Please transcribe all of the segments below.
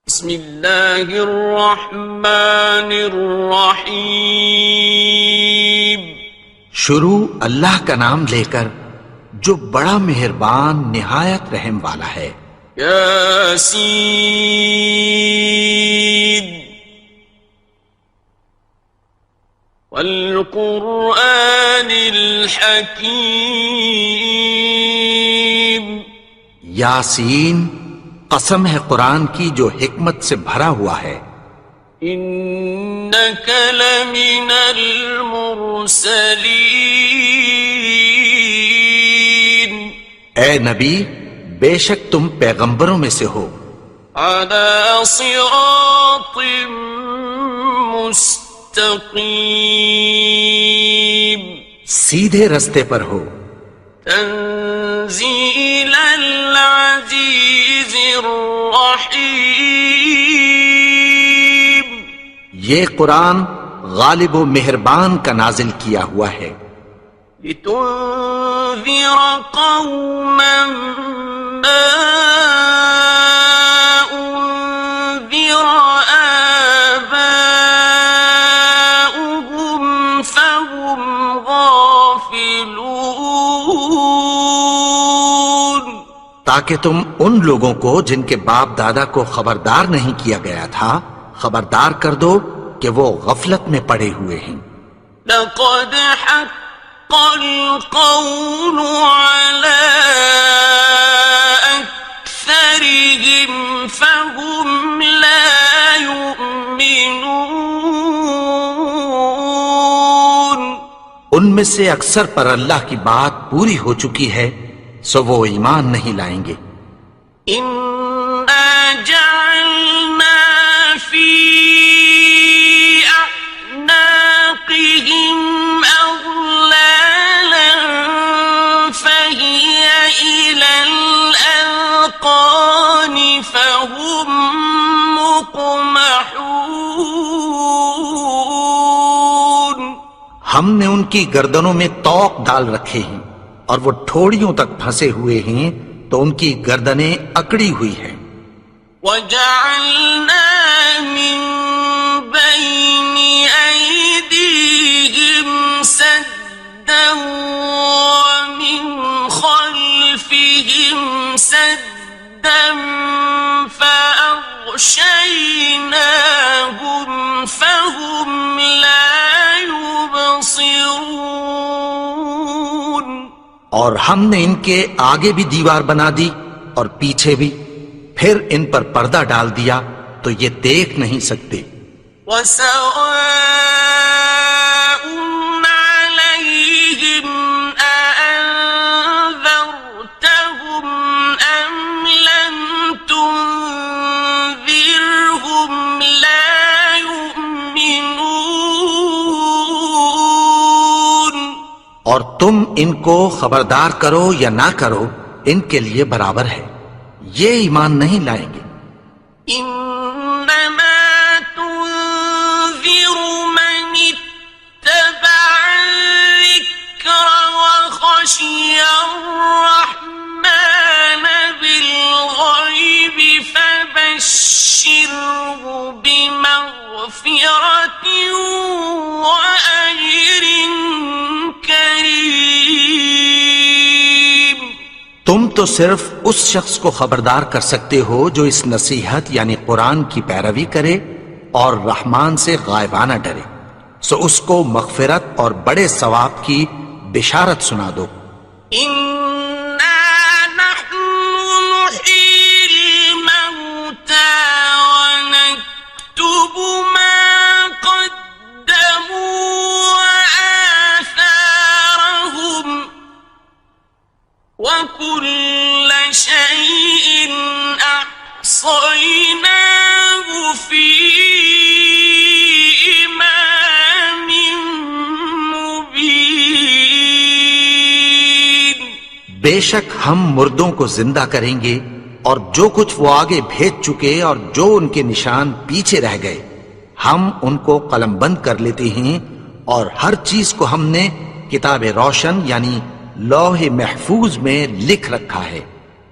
بسم اللہ الرحمن الرحیم۔ شروع اللہ کا نام لے کر جو بڑا مہربان نہایت رحم والا ہے۔ یاسین والقرآن الحکیم۔ یاسین، قسم ہے قرآن کی جو حکمت سے بھرا ہوا ہے۔ انک لمن المرسلین۔ اے نبی، بے شک تم پیغمبروں میں سے ہو۔ علی صراط مستقیم۔ سیدھے رستے پر ہو۔ تنزیل العزیز الرحیم۔ یہ قرآن غالب و مہربان کا نازل کیا ہوا ہے۔ لتنذر قوما ما انذر آباؤهم فهم غافلون۔ تاکہ تم ان لوگوں کو جن کے باپ دادا کو خبردار نہیں کیا گیا تھا خبردار کر دو کہ وہ غفلت میں پڑے ہوئے ہیں۔ لقد حق القول على أكثرهم فهم لا يؤمنون۔ ان میں سے اکثر پر اللہ کی بات پوری ہو چکی ہے سو وہ ایمان نہیں لائیں گے۔ إنا جعلنا في أعناقهم أغلالا فهي إلى الأذقان فهم مقمحون۔ ہم نے ان کی گردنوں میں طوق ڈال رکھے ہیں اور وہ ٹھوڑیوں تک پھنسے ہوئے ہیں تو ان کی گردنیں اکڑی ہوئی ہیں۔ وَجَعَلْنَا مِن بَيْنِ أَيْدِيهِمْ سَدًّا وَمِنْ خَلْفِهِمْ سَدًّا فَأَغْشَيْنَاهُمْ فَهُمْ لَا يُبْصِرُونَ۔ اور ہم نے ان کے آگے بھی دیوار بنا دی اور پیچھے بھی، پھر ان پر پردہ ڈال دیا تو یہ دیکھ نہیں سکتے۔ وَسَوَاءٌ عَلَيْهِمْ أَأَنذَرْتَهُمْ أَمْ لَمْ تُنذِرْهُمْ لَا يُؤْمِنُونَ۔ اور تم ان کو خبردار کرو یا نہ کرو ان کے لیے برابر ہے، یہ ایمان نہیں لائیں گے۔ إنما تنذر من اتبع الذكر وخشي الرحمن بالغيب فبشره بمغفرة وأجر كريم۔ تم تو صرف اس شخص کو خبردار کر سکتے ہو جو اس نصیحت یعنی قرآن کی پیروی کرے اور رحمان سے غائبانہ ڈرے، سو اس کو مغفرت اور بڑے ثواب کی بشارت سنا دو۔ إنا نحن نحيي الموتى ونكتب ما قدموا وآثارهم وكل شيء أحصيناه في إمام مبين۔ بے شک ہم مردوں کو زندہ کریں گے اور جو کچھ وہ آگے بھیج چکے اور جو ان کے نشان پیچھے رہ گئے ہم ان کو قلم بند کر لیتے ہیں، اور ہر چیز کو ہم نے کتاب روشن یعنی لوح محفوظ میں لکھ رکھا ہے۔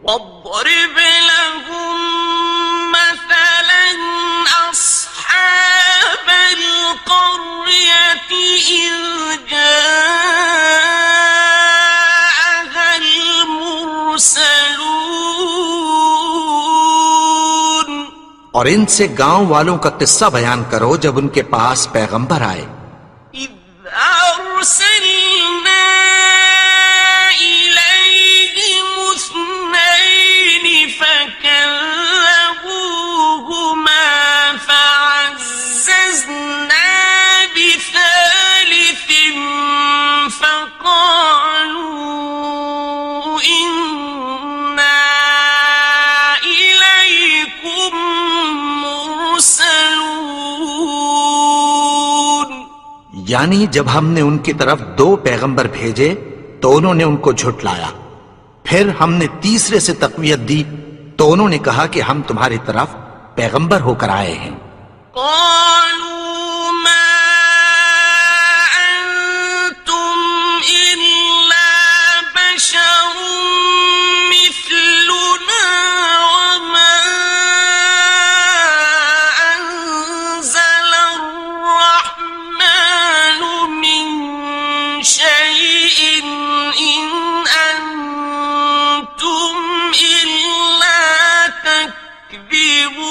واضرب لهم مثلا اور ان سے گاؤں والوں کا قصہ بیان کرو جب ان کے پاس پیغمبر آئے. إذ أرسلنا إليهم اثنين فكذبوهما فعززنا بثالث فقالوا إنا إليكم مرسلون. یعنی جب ہم نے ان کی طرف 2 پیغمبر بھیجے تو انہوں نے ان کو جھٹلایا. پھر ہم نے تیسرے سے تقویت دی تو انہوں نے کہا کہ ہم تمہاری طرف پیغمبر ہو کر آئے ہیں. قالوا ما أنتم إلا بشر مثلنا وما أنزل الرحمن من شيء إن أنتم إلا تكذبون.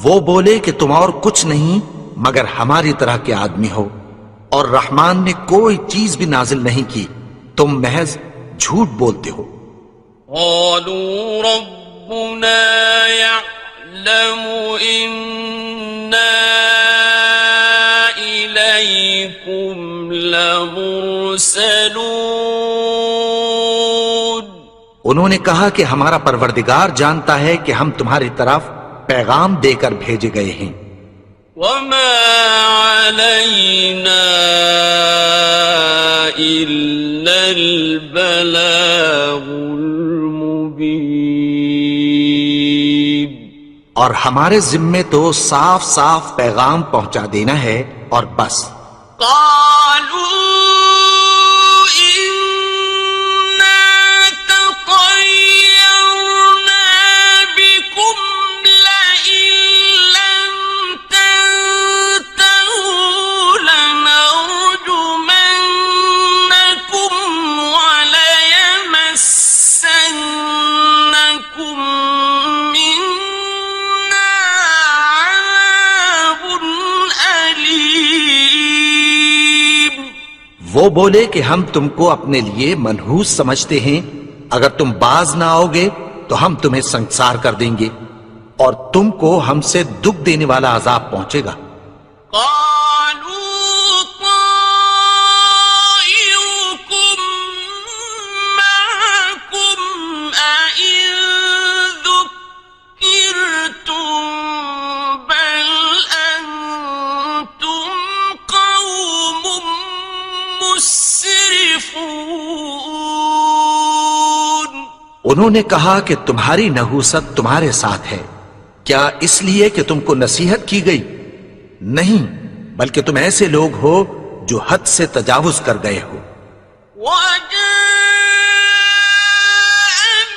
وہ بولے کہ تم اور کچھ نہیں مگر ہماری طرح کے آدمی ہو اور رحمان نے کوئی چیز بھی نازل نہیں کی، تم محض جھوٹ بولتے ہو. قالوا ربنا يعلم إنا إليكم لمرسلون. انہوں نے کہا کہ ہمارا پروردگار جانتا ہے کہ ہم تمہاری طرف پیغام دے کر بھیجے گئے ہیں. وما علينا إلا البلاغ المبين. اور ہمارے ذمے تو صاف صاف پیغام پہنچا دینا ہے اور بس. قالوا إنا تطيرنا بكم لئن لم تنتهوا لنرجمنكم وليمسنكم منا عذاب أليم. وہ بولے کہ ہم تم کو اپنے لیے منحوس سمجھتے ہیں، اگر تم باز نہ آؤ گے تو ہم تمہیں سنسار کر دیں گے اور تم کو ہم سے دکھ دینے والا عذاب پہنچے گا. قالوا طائركم معكم أئن ذكرتم بل أنتم قوم مسرفون. انہوں نے کہا کہ تمہاری نحوست تمہارے ساتھ ہے، کیا اس لیے کہ تم کو نصیحت کی گئی؟ نہیں، بلکہ تم ایسے لوگ ہو جو حد سے تجاوز کر گئے ہو. وجاء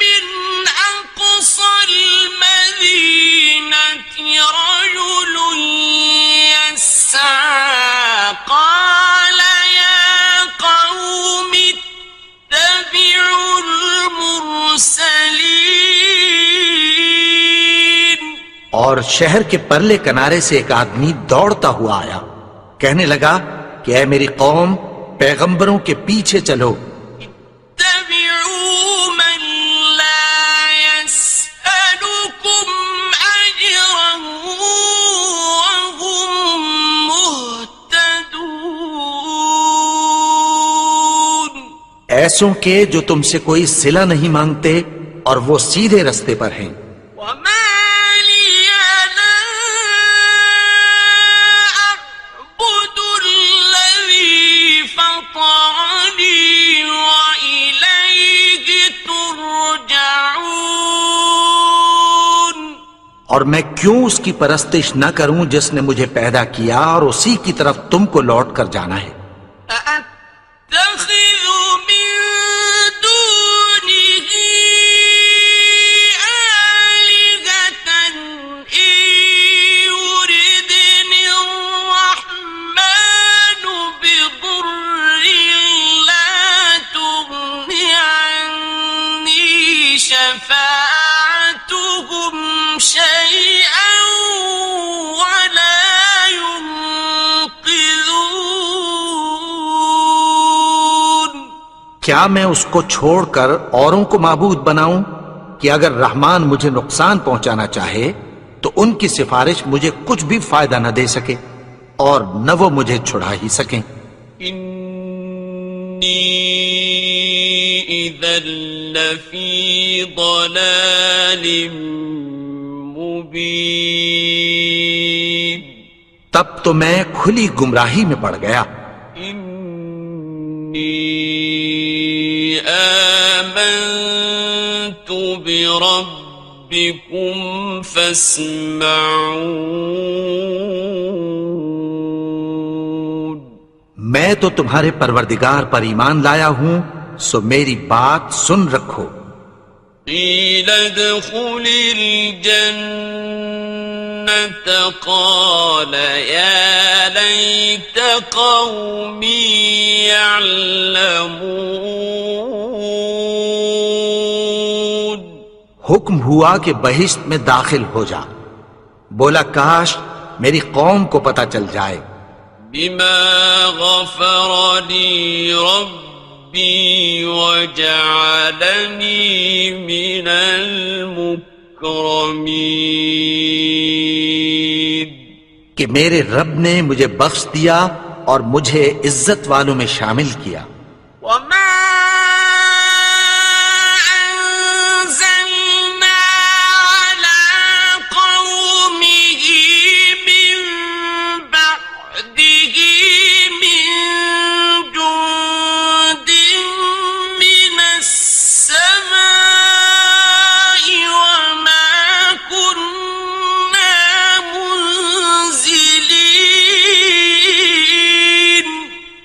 من أقصى المدينة رجل يسعى قال يا قوم اتبعوا المرسلين. اور شہر کے پرلے کنارے سے ایک آدمی دوڑتا ہوا آیا، کہنے لگا کہ اے میری قوم، پیغمبروں کے پیچھے چلو. اتبعوا من لا يسألكم أجرا وهم مهتدون. ایسوں کے جو تم سے کوئی صلہ نہیں مانگتے اور وہ سیدھے رستے پر ہیں. وما لي لا أعبد الذي فطرني وإليه ترجعون. اور میں کیوں اس کی پرستش نہ کروں جس نے مجھے پیدا کیا اور اسی کی طرف تم کو لوٹ کر جانا ہے. أأتخذ من دونه آلهة إن يردني الرحمن بضر لا تغن عني شفاعتهم کیا میں اس کو چھوڑ کر اوروں کو معبود بناؤں کہ اگر رحمان مجھے نقصان پہنچانا چاہے تو ان کی سفارش مجھے کچھ بھی فائدہ نہ دے سکے اور نہ وہ مجھے چھڑا ہی سکیں؟ انی اذا لفی ضلال مبین، تب تو میں کھلی گمراہی میں پڑ گیا۔ انی آمنت بربکم فاسمعون، میں تو تمہارے پروردگار پر ایمان لایا ہوں، سو میری بات سن رکھو۔ قیل ادخل الجنة قال یا لیت قومی یعلمون، حکم ہوا کہ بہشت میں داخل ہو جا، بولا کاش میری قوم کو پتہ چل جائے۔ بما غفر لی ربی وجعلنی من المکرمین، کہ میرے رب نے مجھے بخش دیا اور مجھے عزت والوں میں شامل کیا۔ وما أنزلنا على قومه من بعده من جند من السماء وما كنا منزلين،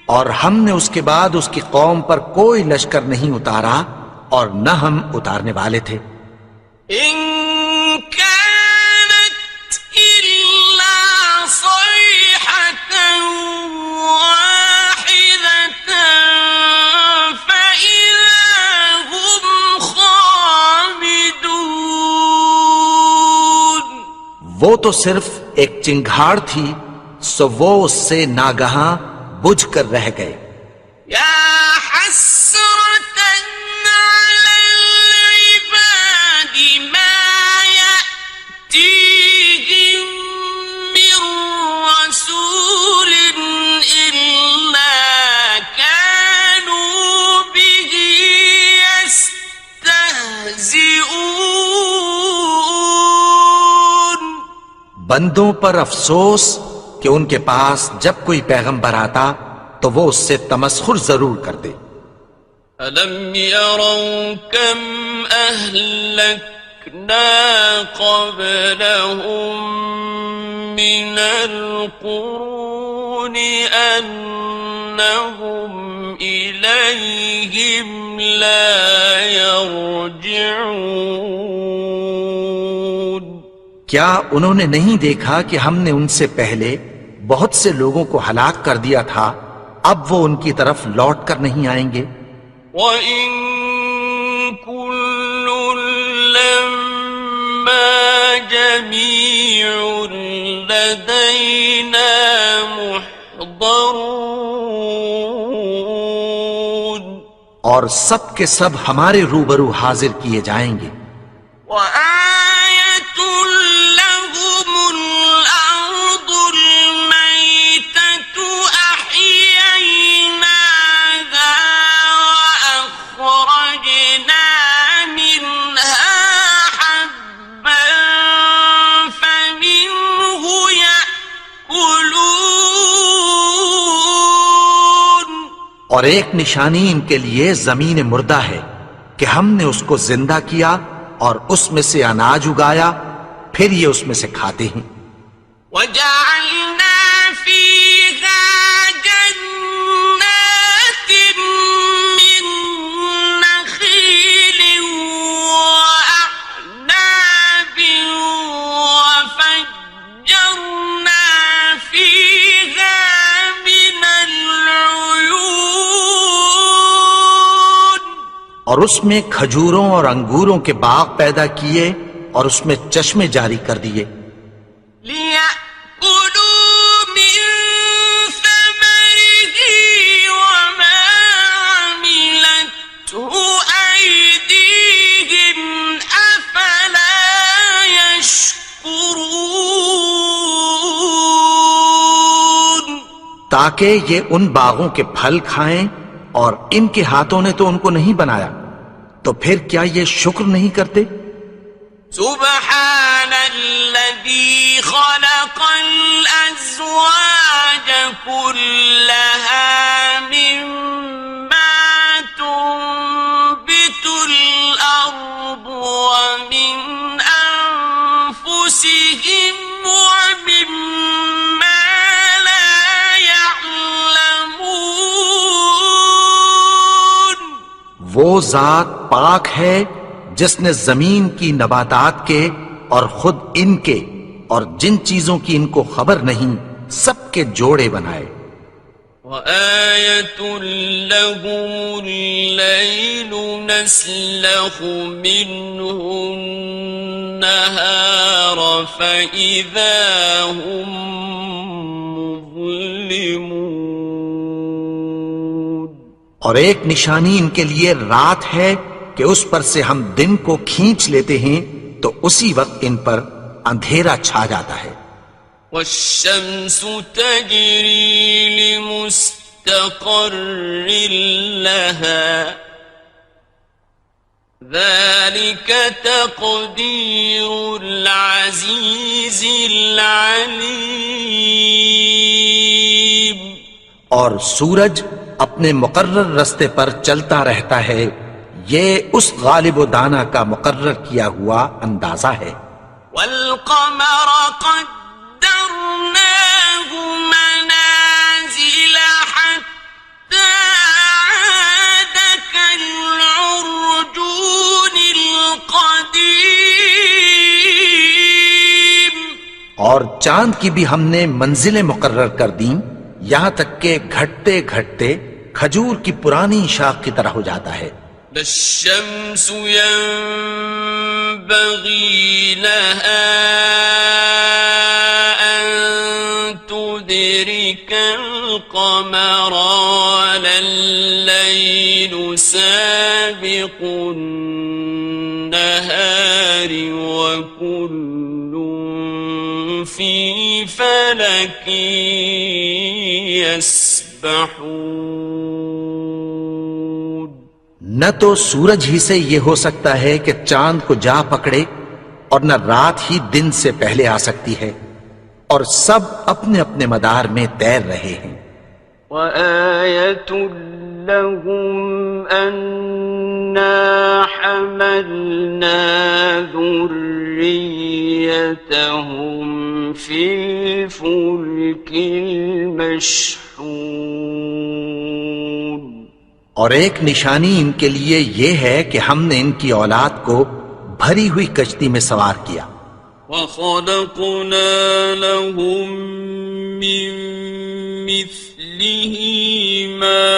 اور ہم نے اس کے بعد اس کی قوم پر کوئی لشکر نہیں اتارا اور نہ ہم اتارنے والے تھے۔ إن كانت إلا صيحة واحدة فإذا هم خامدون، وہ تو صرف ایک چنگھاڑ تھی، سو وہ اس سے ناگہاں بجھ کر رہ گئے۔ يا حسرة على العباد ما يأتيهم من رسول إلا كانوا به يستهزئون، بندوں پر افسوس کہ ان کے پاس جب کوئی پیغمبر آتا تو وہ اس سے تمسخر ضرور کر دے۔ أَلَمْ يَرَوْا كَمْ أَهْلَكْنَا قَبْلَهُمْ مِنَ الْقُرُونِ أَنَّهُمْ إِلَيْهِمْ لَا يَرْجِعُونَ، کیا انہوں نے نہیں دیکھا کہ ہم نے ان سے پہلے بہت سے لوگوں کو ہلاک کر دیا تھا، اب وہ ان کی طرف لوٹ کر نہیں آئیں گے۔ وَإِن كُلٌّ لَّمَّا جَمِيعٌ لَّدَيْنَا مُحْضَرُونَ، اور سب کے سب ہمارے روبرو حاضر کیے جائیں گے۔ وَآيَةٌ لَّهُمُ الْأَرْضُ الْمَيْتَةُ أَحْيَيْنَاهَا وَأَخْرَجْنَا مِنْهَا حَبًّا فَمِنْهُ يَأْكُلُونَ، اور ایک نشانی ان کے لیے زمین مردہ ہے کہ ہم نے اس کو زندہ کیا اور اس میں سے اناج اگایا، پھر یہ اس میں سے کھاتے ہیں۔ وَجَعَلْنَا فِيهَا جَنَّاتٍ مِّن نَّخِيلٍ وَأَعْنَابٍ وَفَجَّرْنَا فِيهَا مِنَ الْعُيُونِ، اور اس میں کھجوروں اور انگوروں کے باغ پیدا کیے اور اس میں چشمے جاری کر دیے۔ لِيَأْكُلُوا مِن ثَمَرِهِ وَمَا عَمِلَتْهُ تاکہ یہ ان باغوں کے پھل کھائیں، اور ان کے ہاتھوں نے تو ان کو نہیں بنایا، تو پھر کیا یہ شکر نہیں کرتے؟ سبحان الذي خلق الأزواج كلها مما تنبت الأرض ومن أنفسهم ومما لا يعلمون. وہ ذات پاک ہے جس نے زمین کی نباتات کے اور خود ان کے اور جن چیزوں کی ان کو خبر نہیں سب کے جوڑے بنائے. وآية لهم الليل نسلخ منه النهار فإذا هم مظلمون. اور ایک نشانی ان کے لیے رات ہے کہ اس پر سے ہم دن کو کھینچ لیتے ہیں تو اسی وقت ان پر اندھیرا چھا جاتا ہے. والشمس تجري لمستقر لها ذلك تقدير العزيز العليم. اور سورج اپنے مقرر رستے پر چلتا رہتا ہے، یہ اس غالب و دانا کا مقرر کیا ہوا اندازہ ہے. والقمر قدرناه منازل حتى عاد كالعرجون القديم. اور چاند کی بھی ہم نے منزلیں مقرر کر دیں، یہاں تک کہ گھٹتے گھٹتے کھجور کی پرانی شاخ کی طرح ہو جاتا ہے. لا الشمس ينبغي لها أن تدرك القمر ولا الليل سابق النهار وكل في فلك يسبحون. نہ تو سورج ہی سے یہ ہو سکتا ہے کہ چاند کو جا پکڑے، اور نہ رات ہی دن سے پہلے آ سکتی ہے، اور سب اپنے اپنے مدار میں تیر رہے ہیں. وآية لهم أنا حملنا ذريتهم في الفلك المشحون. اور ایک نشانی ان کے لیے یہ ہے کہ ہم نے ان کی اولاد کو بھری ہوئی کشتی میں سوار کیا. وَخَلَقْنَا لَهُم مِّن مِّثْلِهِ مَا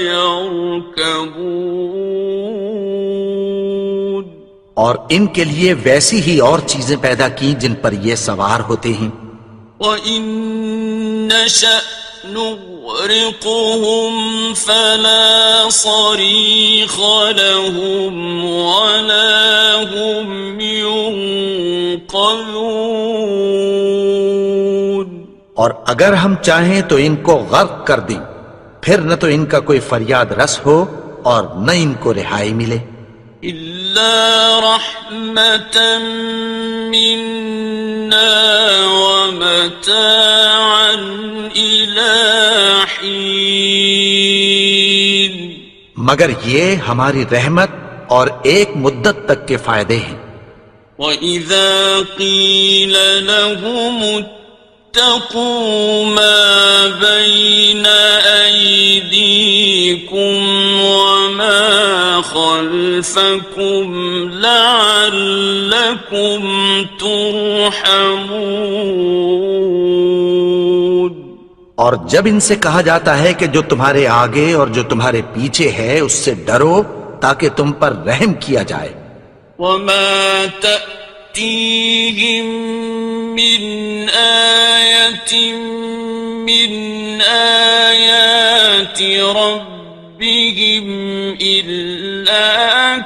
يَرْكَبُونَ. اور ان کے لیے ویسی ہی اور چیزیں پیدا کی جن پر یہ سوار ہوتے ہیں. وَإِن نَّشَأْ نغرقهم فلا صريخ لهم ولا هم ينقذون. اور اگر ہم چاہیں تو ان کو غرق کر دیں، پھر نہ تو ان کا کوئی فریاد رس ہو اور نہ ان کو رہائی ملے. إلا رحمة منا ومتاعا إلى حين. مگر یہ ہماری رحمت اور ایک مدت تک کے فائدے ہیں. وَإِذَا قِيلَ لَهُمُ اتَّقُوا مَا بَيْنَ أَيْدِيكُمْ وَمَا خَلْفَكُمْ لَعَلَّكُمْ تُرْحَمُونَ. اور جب ان سے کہا جاتا ہے کہ جو تمہارے آگے اور جو تمہارے پیچھے ہے اس سے ڈرو تاکہ تم پر رحم کیا جائے. وَمَا تَأْتِيهِم مِّنْ آيَةٍ مِّنْ آيَاتِ رَبِّهِمْ إِلَّا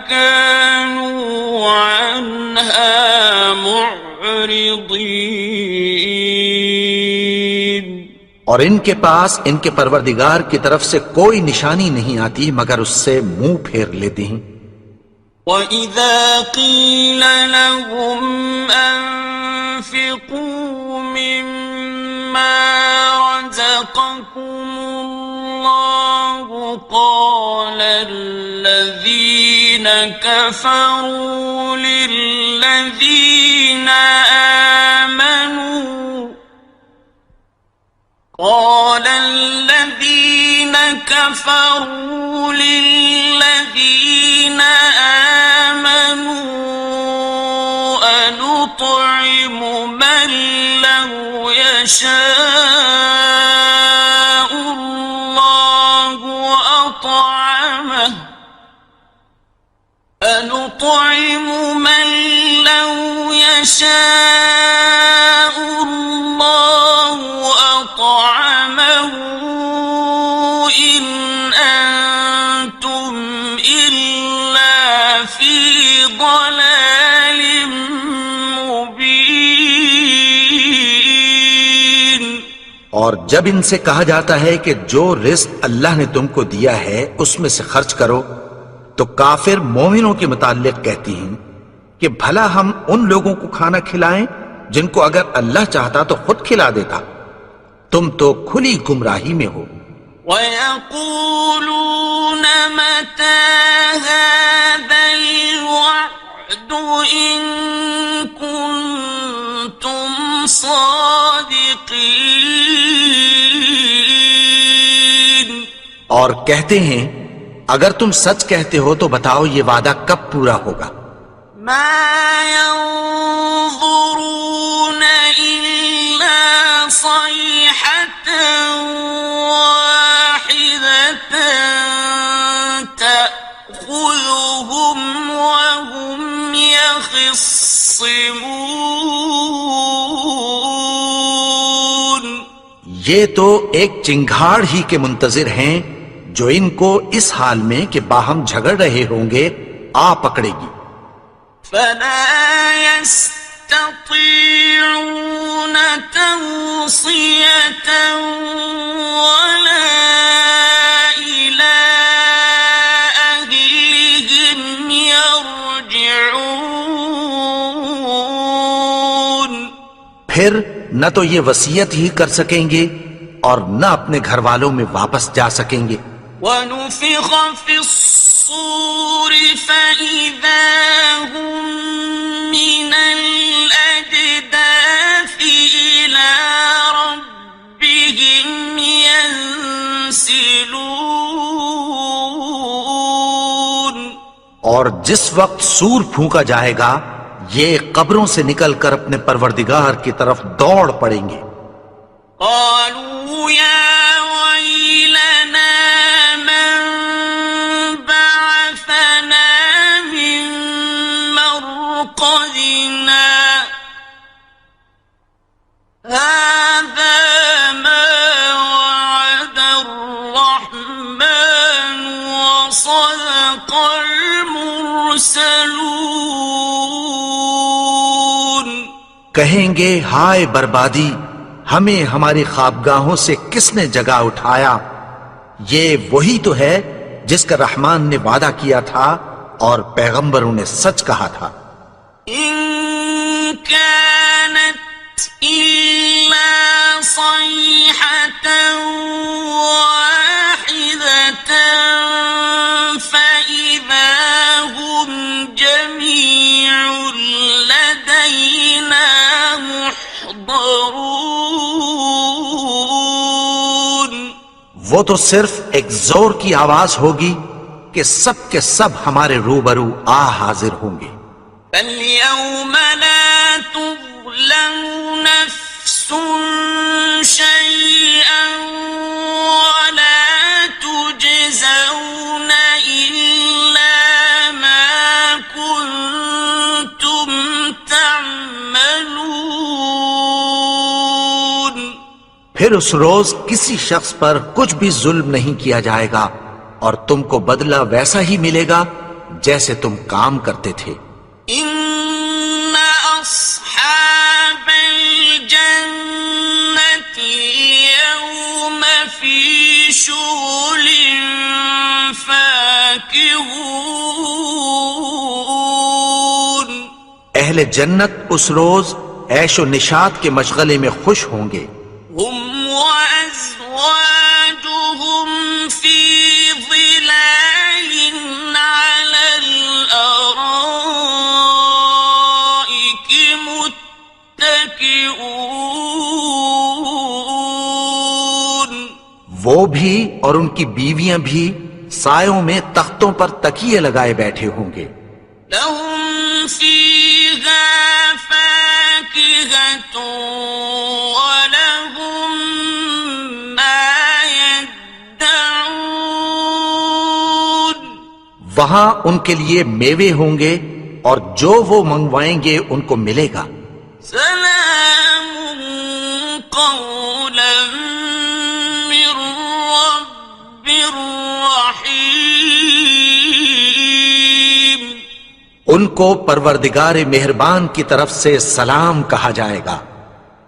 كَانُوا عَنْهَا مُعْرِضِينَ. اور ان کے پاس ان کے پروردگار کی طرف سے کوئی نشانی نہیں آتی مگر اس سے منہ پھیر لیتے ہیں۔ وَإِذَا قِيلَ لَهُمْ أَنفِقُوا مِمَّا رَزَقَكُمُ اللَّهُ قَالَ الَّذِينَ كَفَرُوا لِلَّذِينَ آمنوا أنطعم من لو يشاء الله أطعمه أنطعم من لو يشاء الله أطعمه إن أنتم إلا في ضلال مبين۔ اور جب ان سے کہا جاتا ہے کہ جو رزق اللہ نے تم کو دیا ہے اس میں سے خرچ کرو، تو کافر مومنوں کے متعلق کہتی ہیں کہ بھلا ہم ان لوگوں کو کھانا کھلائیں جن کو اگر اللہ چاہتا تو خود کھلا دیتا، تم تو کھلی گمراہی میں ہو۔ وَيَقُولُونَ مَتَى هَذَا الْوَعْدُ إِن كُنتُمْ صَادِقِينَ۔ اور کہتے ہیں اگر تم سچ کہتے ہو تو بتاؤ یہ وعدہ کب پورا ہوگا؟ مَا يَنظُرُونَ إِلَّا صَيْحَةً وَاحِدَةً تَأْخُذُهُمْ وَهُمْ يَخِصِّمُونَ۔ یہ تو ایک چنگھاڑ ہی کے منتظر ہیں جو ان کو اس حال میں کہ باہم جھگڑ رہے ہوں گے آ پکڑے گی۔ فَلَا يَسْتَطِيعُونَ تَوْصِيَةً وَلَا إِلَىٰ أَهْلِهِمْ يَرْجِعُونَ۔ پھر نہ تو یہ وصیت ہی کر سکیں گے اور نہ اپنے گھر والوں میں واپس جا سکیں گے۔ وَنُفِخَ فِي الصُّورِ فَإِذَا هُم مِّنَ الْأَجْدَاثِ إِلَىٰ رَبِّهِمْ يَنسِلُونَ۔ اور جس وقت سور پھونکا جائے گا یہ قبروں سے نکل کر اپنے پروردگار کی طرف دوڑ پڑیں گے۔ قالوا يا ويلنا من بعثنا من مرقدنا هذا ما وعد الرحمن وصدق المرسلون۔ کہیں گے ہائے بربادی، ہمیں ہماری خوابگاہوں سے کس نے جگا اٹھایا؟ یہ وہی تو ہے جس کا رحمان نے وعدہ کیا تھا اور پیغمبروں نے سچ کہا تھا۔ إن كانت إلا صيحة واحدة فإذا هم جميع لدينا محضرون۔ وہ تو صرف ایک زور کی آواز ہوگی کہ سب کے سب ہمارے روبرو آ حاضر ہوں گے۔ فَالْيَوْمَ لَا تُظْلَمُ نَفْسٌ شَيْئًا وَلَا تُجْزَوْنَ إِلَّا مَا كُنتُمْ تَعْمَلُونَ۔ پھر اس روز کسی شخص پر کچھ بھی ظلم نہیں کیا جائے گا اور تم کو بدلہ ویسا ہی ملے گا جیسے تم کام کرتے تھے۔ إِنَّ أَصْحَابَ الْجَنَّةِ الْيَوْمَ اہل جنت اس روز عیش و نشاط کے مشغلے میں خوش ہوں گے. هم وأزواجهم في ظلال على الأرائك متكئون. وہ بھی اور ان کی بیویاں بھی سایوں میں تختوں پر تکیے لگائے بیٹھے ہوں گے. لهم فيها فاكهة ولهم ما يدعون. وہاں ان کے لیے میوے ہوں گے اور جو وہ منگوائیں گے ان کو ملے گا. سلام قولا من رب رحيم. ان کو پروردگار مہربان کی طرف سے سلام کہا جائے گا.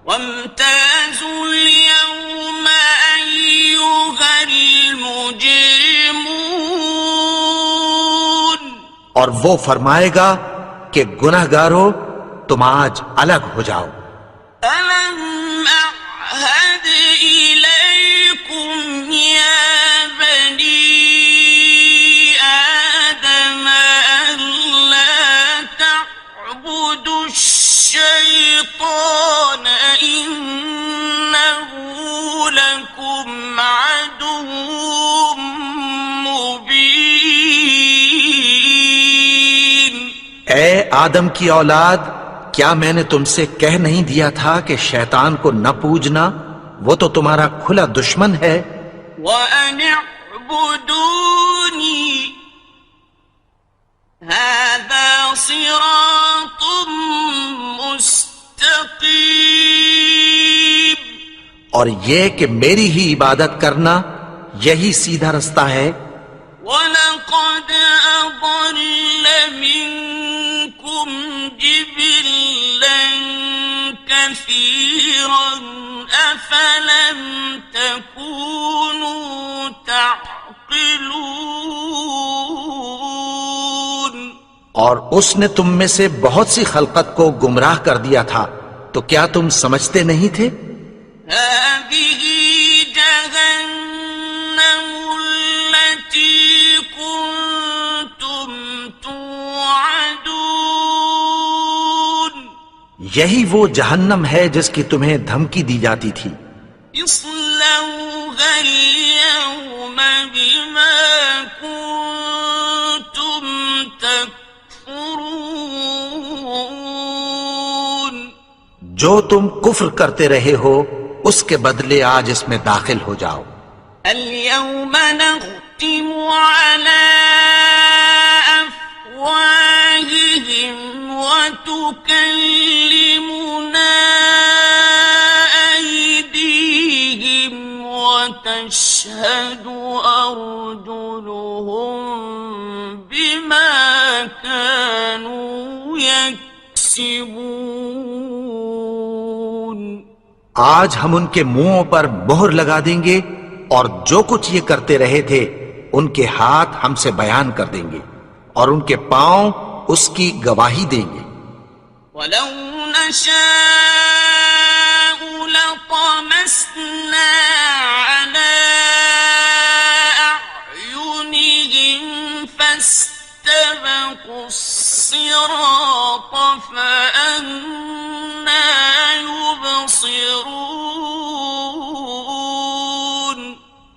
وامتازوا اليوم أيها المجرمون. اور وہ فرمائے گا کہ گناہگارو تم آج الگ ہو جاؤ. ألم أعهد إليكم يا بني آدم ألا تعبدوا الشيطان إنه لكم عدو مبين. اے آدم کی اولاد، کیا میں نے تم سے کہہ نہیں دیا تھا کہ شیطان کو نہ پوجنا، وہ تو تمہارا کھلا دشمن ہے. وَأَنِ اعْبُدُونِي هَذَا صِرَاطٌ مُسْتَقِيمٌ. اور یہ کہ میری ہی عبادت کرنا یہی سیدھا رستہ ہے. وَلَقَدْ أَضَلَّ مِنكُمْ جِبِلًّا كَثِيرًا أَفَلَمْ تَكُونُوا تَعْقِلُونَ. اور اس نے تم میں سے بہت سی خلقت کو گمراہ کر دیا تھا، تو کیا تم سمجھتے نہیں تھے؟ هذه جهنم التي كنتم توعدون. یہی وہ جہنم ہے جس کی تمہیں دھمکی دی جاتی تھی. اصلوها اليوم بما كنتم تكفرون. جو تم کفر کرتے رہے ہو اس کے بدلے آج اس میں داخل ہو جاؤ. اليوم نختم على أفواههم وتكلمنا أيديهم وتشهد أرجلهم بما كانوا يكسبون. آج ہم ان کے منہوں پر مہر لگا دیں گے اور جو کچھ یہ کرتے رہے تھے ان کے ہاتھ ہم سے بیان کر دیں گے اور ان کے پاؤں اس کی گواہی دیں گے. ولو نشاء لطمسنا على أعينهم فاستبقوا الصراط فأنى يبصرون.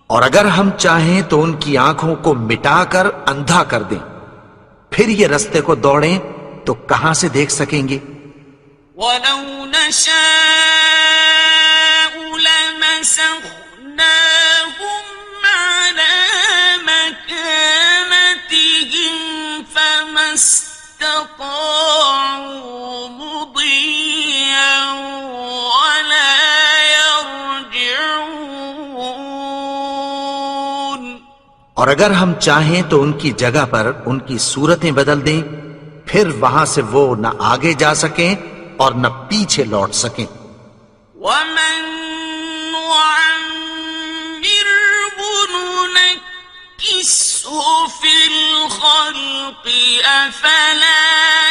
اور اگر ہم چاہیں تو ان کی آنکھوں کو مٹا کر اندھا کر دیں، پھر یہ رستے کو دوڑیں تو کہاں سے دیکھ سکیں گے؟ ولو نشاء لمسخناهم على مكانتهم فما استطاعوا مضيا ولا يرجعون. اور اگر ہم چاہیں تو ان کی جگہ پر ان کی صورتیں بدل دیں، پھر وہاں سے وہ نہ آگے جا سکیں اور نہ پیچھے لوٹ سکیں. ومن نعمره ننكسه في الخلق أفلا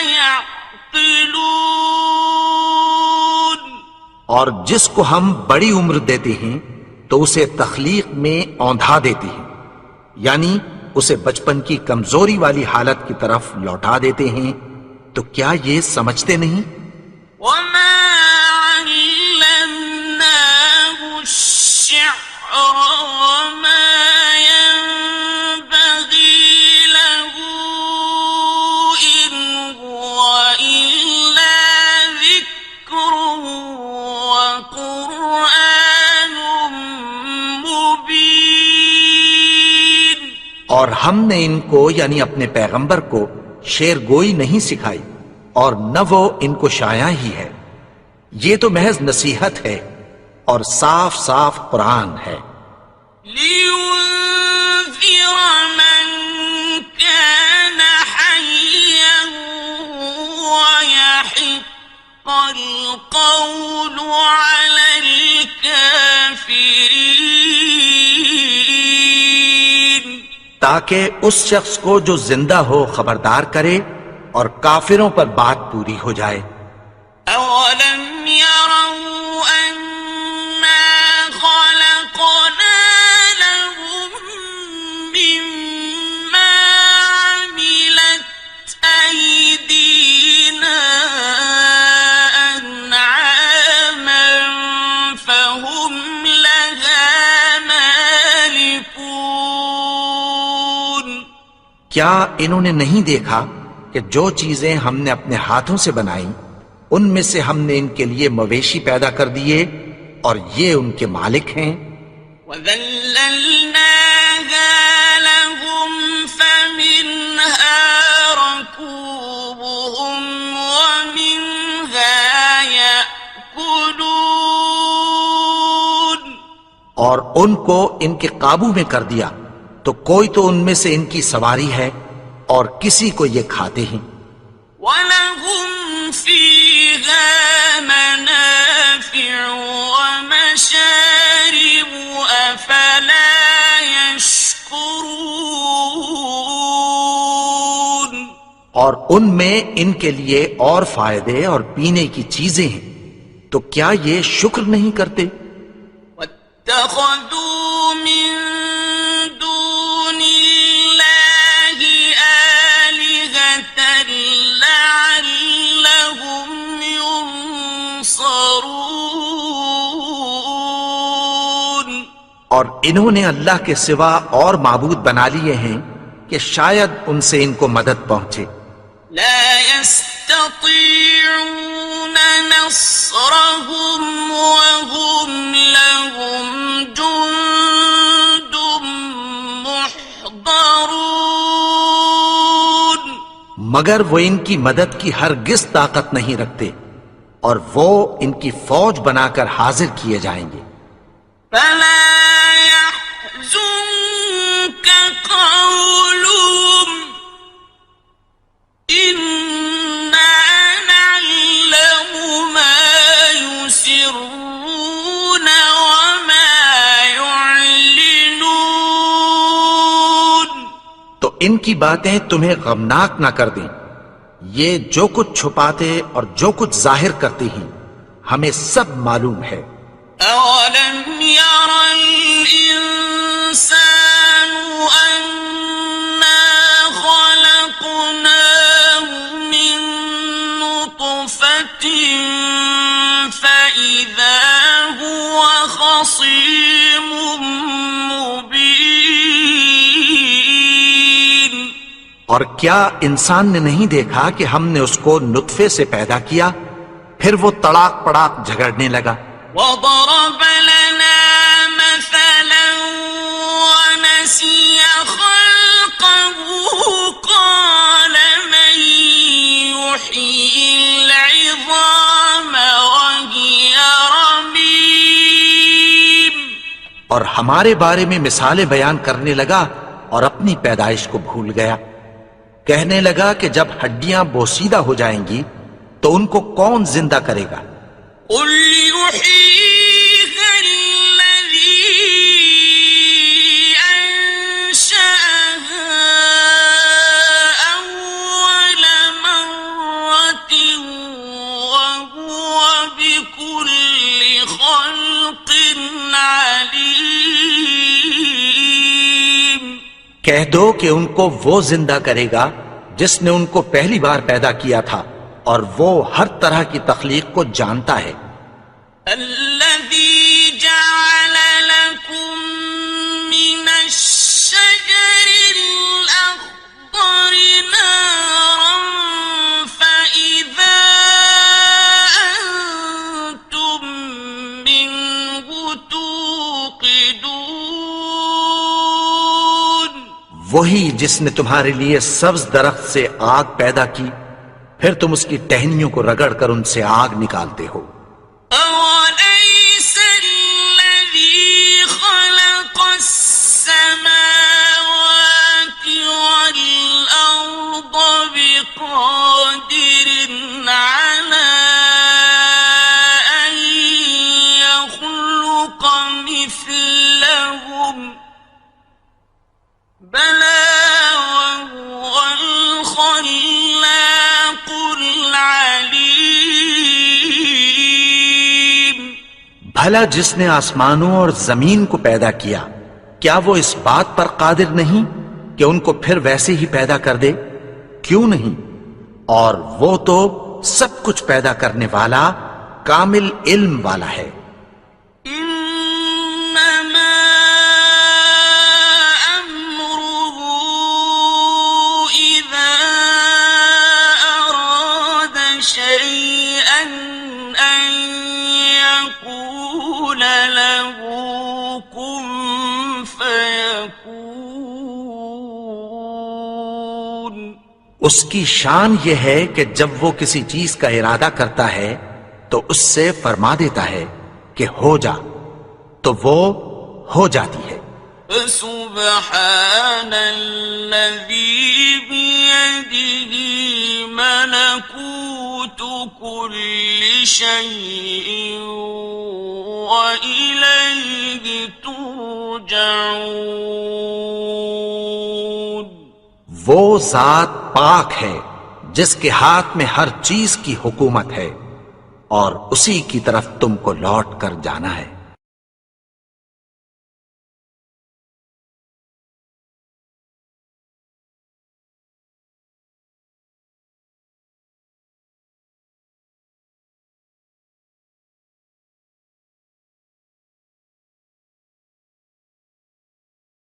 يعقلون. اور جس کو ہم بڑی عمر دیتے ہیں تو اسے تخلیق میں اوندھا دیتے ہیں، یعنی اسے بچپن کی کمزوری والی حالت کی طرف لوٹا دیتے ہیں، تو کیا یہ سمجھتے نہیں؟ وما علمناه الشعر وما ينبغي له إن هو إلا ذكر وقرآن مبين. اور ہم نے ان کو یعنی اپنے پیغمبر کو شعر گوئی نہیں سکھائی، اور نہ وہ ان کو شایع ہی ہے، یہ تو محض نصیحت ہے اور صاف صاف قرآن ہے، لينذر من كان حيا ويحق القول على الكافرين. تاکہ اس شخص کو جو زندہ ہو خبردار کرے اور کافروں پر بات پوری ہو جائے. أولم يروا أنا خلقنا لهم مما عملت أيدينا أنعاما فهم لها مالكون. کیا انہوں نے نہیں دیکھا کہ جو چیزیں ہم نے اپنے ہاتھوں سے بنائی ان میں سے ہم نے ان کے لیے مویشی پیدا کر دیے اور یہ ان کے مالک ہیں. وَذَلَّلْنَاهَا لَهُمْ فَمِنْهَا رَكُوبُهُمْ وَمِنْهَا يَأْكُلُونَ. اور ان کو ان کے قابو میں کر دیا تو کوئی تو ان میں سے ان کی سواری ہے اور کسی کو یہ کھاتے ہیں. وَلَهُمْ فِيهَا مَنَافِعُ وَمَشَارِبُ أَفَلَا يَشْكُرُونَ. اور ان میں ان کے لیے اور فائدے اور پینے کی چیزیں ہیں، تو کیا یہ شکر نہیں کرتے؟ وَاتَّخَذُوا مِن دُونِ اللَّهِ آلِهَةً لَعَلَّهُمْ يُنصَرُونَ. اور انہوں نے اللہ کے سوا اور معبود بنا لیے ہیں کہ شاید ان سے ان کو مدد پہنچے. لا يستطيعون نصرهم وهم لهم جند محضرون. مگر وہ ان کی مدد کی ہرگز طاقت نہیں رکھتے اور وہ ان کی فوج بنا کر حاضر کیے جائیں گے. فلا يحزنك قولهم إنا نعلم ما يسرون وما يعلنون. تو ان کی باتیں تمہیں غمناک نہ کر دیں، یہ جو کچھ چھپاتے اور جو کچھ ظاہر کرتے ہیں ہمیں سب معلوم ہے. أولم ير الإنسان أنا خلقناه من نطفة فإذا هو خصيم مبين. اور کیا انسان نے نہیں دیکھا کہ ہم نے اس کو نطفے سے پیدا کیا، پھر وہ تڑاک پڑاک جھگڑنے لگا. وضرب لنا مثلا ونسي خلقه قال من يحيي العظام وهي رميم. اور ہمارے بارے میں مثالیں بیان کرنے لگا اور اپنی پیدائش کو بھول گیا. کہنے لگا کہ جب ہڈیاں بوسیدہ ہو جائیں گی تو ان کو کون زندہ کرے گا؟ قل يحييها الذي أنشأها أول مرة کہہ دو کہ ان کو وہ زندہ کرے گا جس نے ان کو پہلی بار پیدا کیا تھا، اور وہ ہر طرح کی تخلیق کو جانتا ہے۔ الذي جعل لكم من الشجر الأخضر نارا فإذا أنتم منه توقدون، وہی جس نے تمہارے لیے سبز درخت سے آگ پیدا کی، پھر تم اس کی ٹہنیوں کو رگڑ کر ان سے آگ نکالتے ہو۔ أوليس الذي خلق السماوات والأرض بقادر على أن يخلق مثلهم، بلى وهو الخلاق العليم۔ بھلا جس نے آسمانوں اور زمین کو پیدا کیا، کیا وہ اس بات پر قادر نہیں کہ ان کو پھر ویسے ہی پیدا کر دے؟ کیوں نہیں؟ اور وہ تو سب کچھ پیدا کرنے والا، کامل علم والا ہے۔ إنما أمره إذا أراد شيئا أن يقول له كن فيكون۔ اس کی شان یہ ہے کہ جب وہ کسی چیز کا ارادہ کرتا ہے تو اس سے فرما دیتا ہے کہ ہو جا، تو وہ ہو جاتی ہے۔ فسبحان الذي بيده ملكوت كل شيء وإليه ترجعون۔ وہ ذات پاک ہے جس کے ہاتھ میں ہر چیز کی حکومت ہے، اور اسی کی طرف تم کو لوٹ کر جانا ہے۔